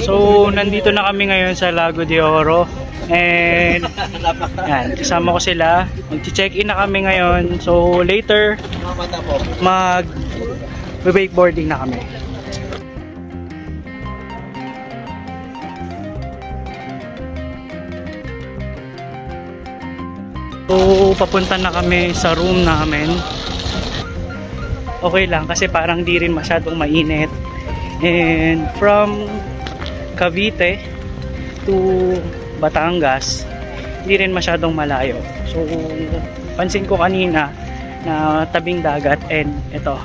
So, nandito na kami ngayon sa Lago de Oro. And, yan, kasama ko sila. Mag-check-in na kami ngayon. So, later, mag-wakeboarding na kami. So, papunta na kami sa room namin. Okay lang kasi parang di rin masyadong mainit. And from Cavite to Batangas, hindi rin masyadong malayo. So, pansin ko kanina na tabing dagat, and ito,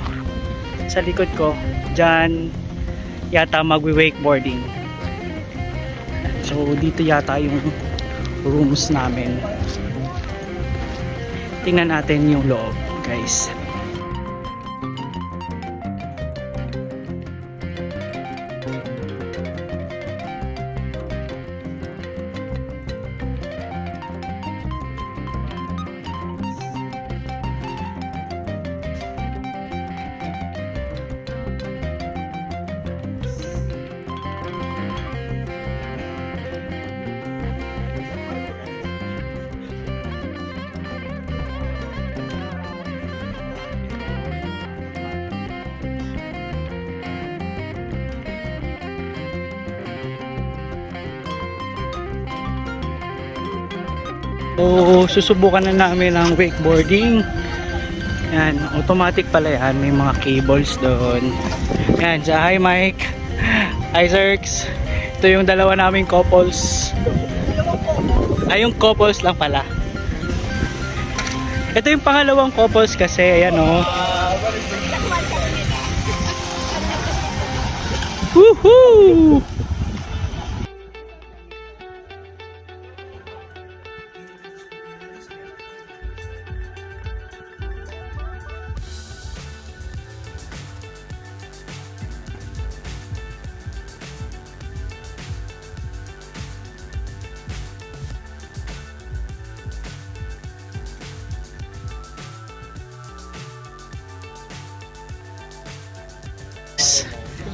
sa likod ko, dyan yata magwi-wakeboarding. So, dito yata yung rooms namin. Tingnan natin yung loob, guys. So, susubukan na namin ang wakeboarding. Yan, automatic pala yan. May mga cables doon. Yan, sa hi Mike. Hi Zerx. Ito yung dalawa naming couples. Ay, yung couples lang pala. Ito yung pangalawang couples kasi, ayan o. Woohoo!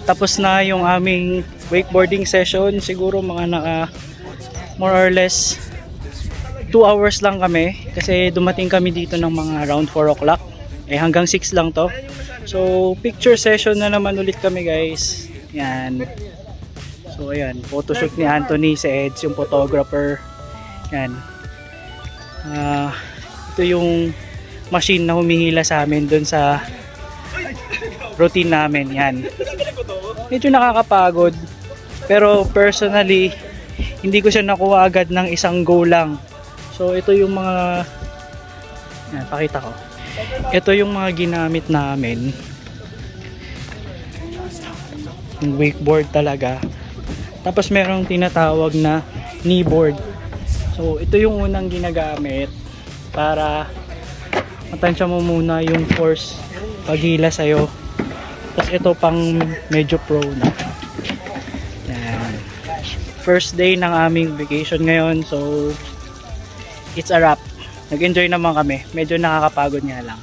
Tapos na yung aming wakeboarding session. Siguro mga more or less 2 hours lang kami. Kasi dumating kami dito ng mga around 4 o'clock. Hanggang 6 lang to. So picture session na naman ulit kami, guys. Yan. So ayan, photoshoot ni Anthony, si Eds yung photographer. Yan. Ito yung machine na humihila sa amin dun sa routine namin. Yan. Medyo nakakapagod, pero personally hindi ko siya nakuha agad ng isang go lang. So ito yung mga yan, pakita ko. Ito yung mga ginamit namin. Yung wakeboard talaga. Tapos merong tinatawag na kneeboard. So ito yung unang ginagamit para matansya mo muna yung force paghila sa'yo. Tapos ito pang medyo pro na. Yan. First day ng aming vacation ngayon. So, it's a wrap. Nag-enjoy naman kami. Medyo nakakapagod nga lang.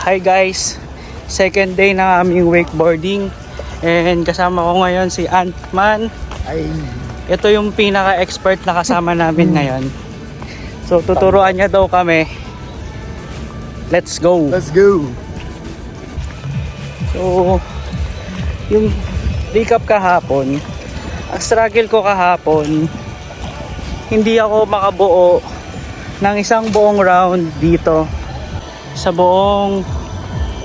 Hi guys! Second day ng aming wakeboarding. And kasama ko ngayon si Ant-Man. Ay. Ito yung pinaka-expert na kasama namin ngayon. So tuturuan niya daw kami. Let's go. Let's go. So yung recap kahapon, ang struggle ko kahapon, hindi ako makabuo ng isang buong round dito sa buong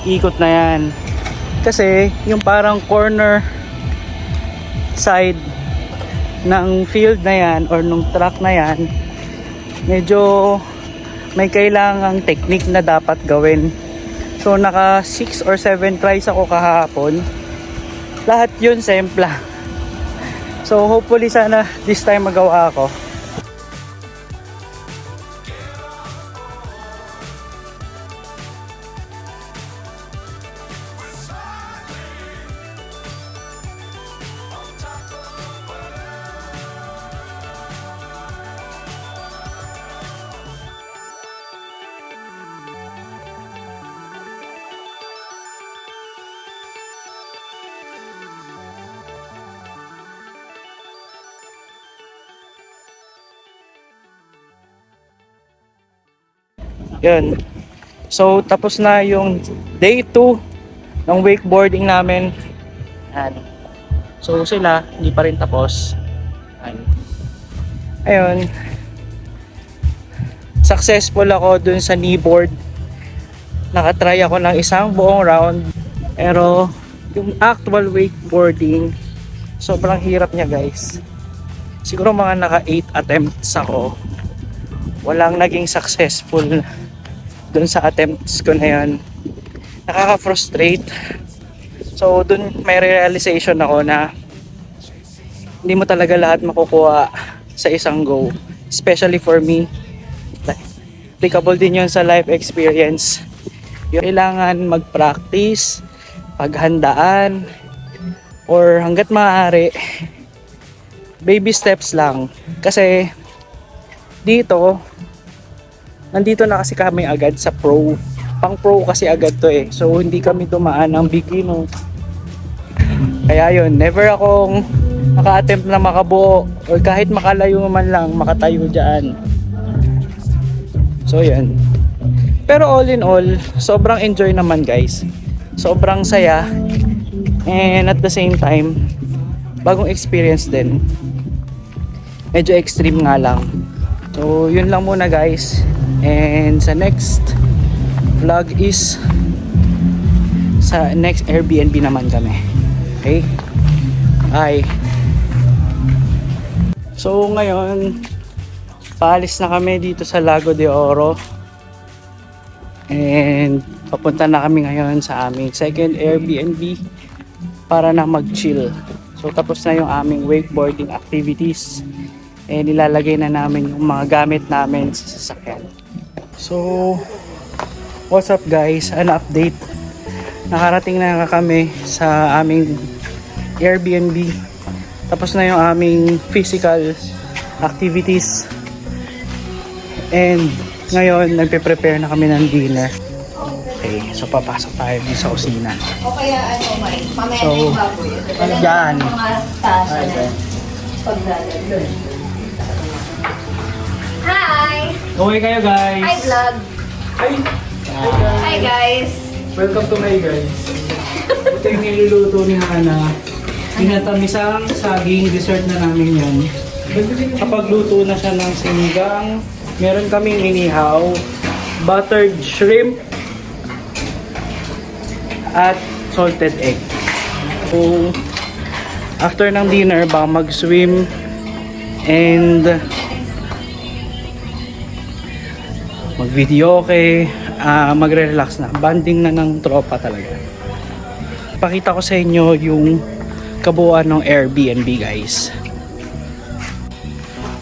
ikot na yan. Kasi yung parang corner side ng field na yan or nung track na yan, medyo may kailangang technique na dapat gawin. So naka 6 or 7 tries ako kahapon. Lahat yun sempla. So hopefully sana this time magawa ako. Yun. So, tapos na yung day 2 ng wakeboarding namin. Yan. So, sila, hindi pa rin tapos. Yan. Ayun. Successful ako dun sa kneeboard. Nakatry ako ng isang buong round. Pero, yung actual wakeboarding, sobrang hirap niya guys. Siguro mga naka 8 attempts ako. Walang naging successful dun sa attempts ko na yun. Nakaka-frustrate. So dun may realization ako na hindi mo talaga lahat makukuha sa isang go. Especially for me. Applicable din yun sa life experience. Kailangan mag-practice, paghandaan, or hanggat maaari, baby steps lang. Kasi dito, nandito na kasi kami agad sa pro. Pang pro kasi agad to eh. So hindi kami dumaan ng beginner. Kaya yun, never akong naka-attempt na makabuo or kahit makalayo man lang, makatayo dyan. So yun. Pero all in all, sobrang enjoy naman guys. Sobrang saya. And at the same time, bagong experience din. Medyo extreme nga lang. So yun lang muna guys. And sa next vlog is sa next Airbnb naman kami. Okay? Bye. So ngayon, paalis na kami dito sa Lago de Oro. And papunta na kami ngayon sa aming second Airbnb para na mag-chill. So tapos na yung aming wakeboarding activities. And ilalagay na namin yung mga gamit namin sa sasakyan. So, what's up guys? An update. Nakarating na kami sa aming Airbnb. Tapos na yung aming physical activities. And ngayon, nagpe-prepare na kami ng dinner. Okay, so papasok tayo dito sa kusina. O kaya ano, May, mamaya So, na yung baboy. yan. Mga tasa na paglalagay. Hi! Okay kayo guys. Hi, vlog! Hi! Hi, guys! Welcome to my guys. Ito yung niluluto ni Hana. Pinatamisang saging, dessert na namin yan. Kapag luto na siya ng sinigang, meron kaming inihaw, buttered shrimp, at salted egg. So, after ng dinner, baka mag-swim and mag-video okay, magre-relax na. Banding na ng tropa talaga. Pakita ko sa inyo yung kabuuan ng Airbnb guys.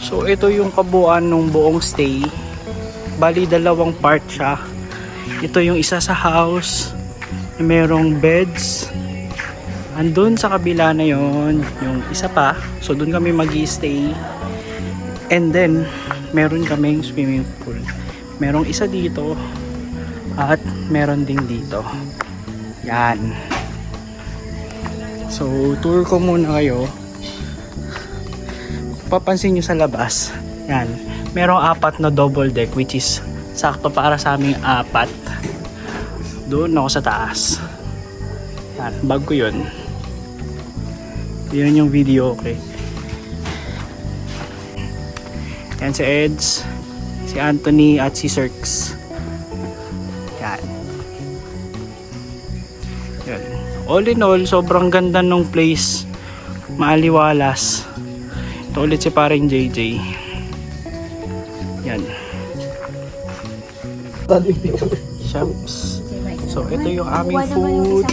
So ito yung kabuuan ng buong stay. Bali dalawang part siya. Ito yung isa sa house. Merong beds. Andun sa kabila na yon yung isa pa. So dun kami mag-i-stay. And then meron kaming swimming pool. Merong isa dito at meron ding dito. Yan. So tour ko muna kayo. Papansin nyo sa labas, yan, merong 4 na double deck which is sakto para sa aming 4. Doon ako sa taas. Yan, bag ko yun. Yun yung video, okay. Yan si Eds, si Anthony at si Cirx. Yan. Yan. All in all, sobrang ganda ng place. Maaliwalas. Ito ulit si paring JJ. Yan. Shops. So ito yung aming food.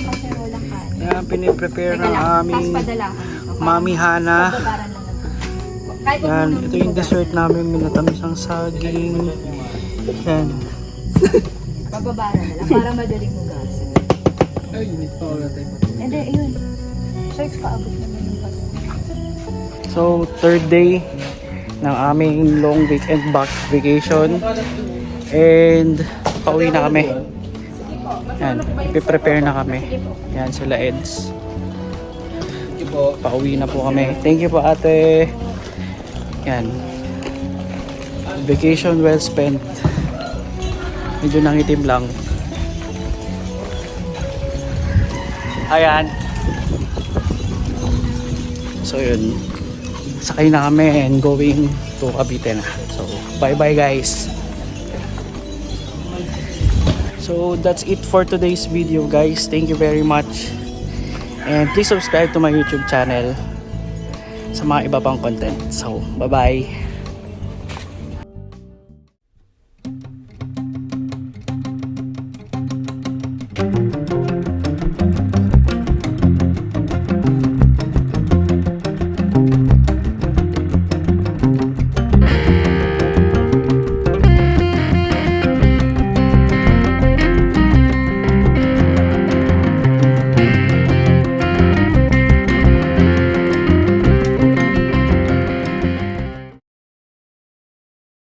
Yan, piniprepare ng aming Mami Hana. Yan, ito yung dessert namin, minatamisang saging. Yan. Bababa na lang para madaling hugasan. Ay, init pa ulit tayo. Hindi, ayun. Search pa, abot naman yung bato. So, third day ng aming long weekend back vacation. And pauwi na kami. Yan, ipiprepare na kami. Yan sila Eds. Pauwi na po kami. Thank you po ate. Yan. Vacation well spent. Medyo nangitim lang. Ayan. So yun. Sakay na kami and going to Cavite na. So bye bye guys. So that's it for today's video guys. Thank you very much. And please subscribe to my YouTube channel sa mga iba pang content. So bye bye.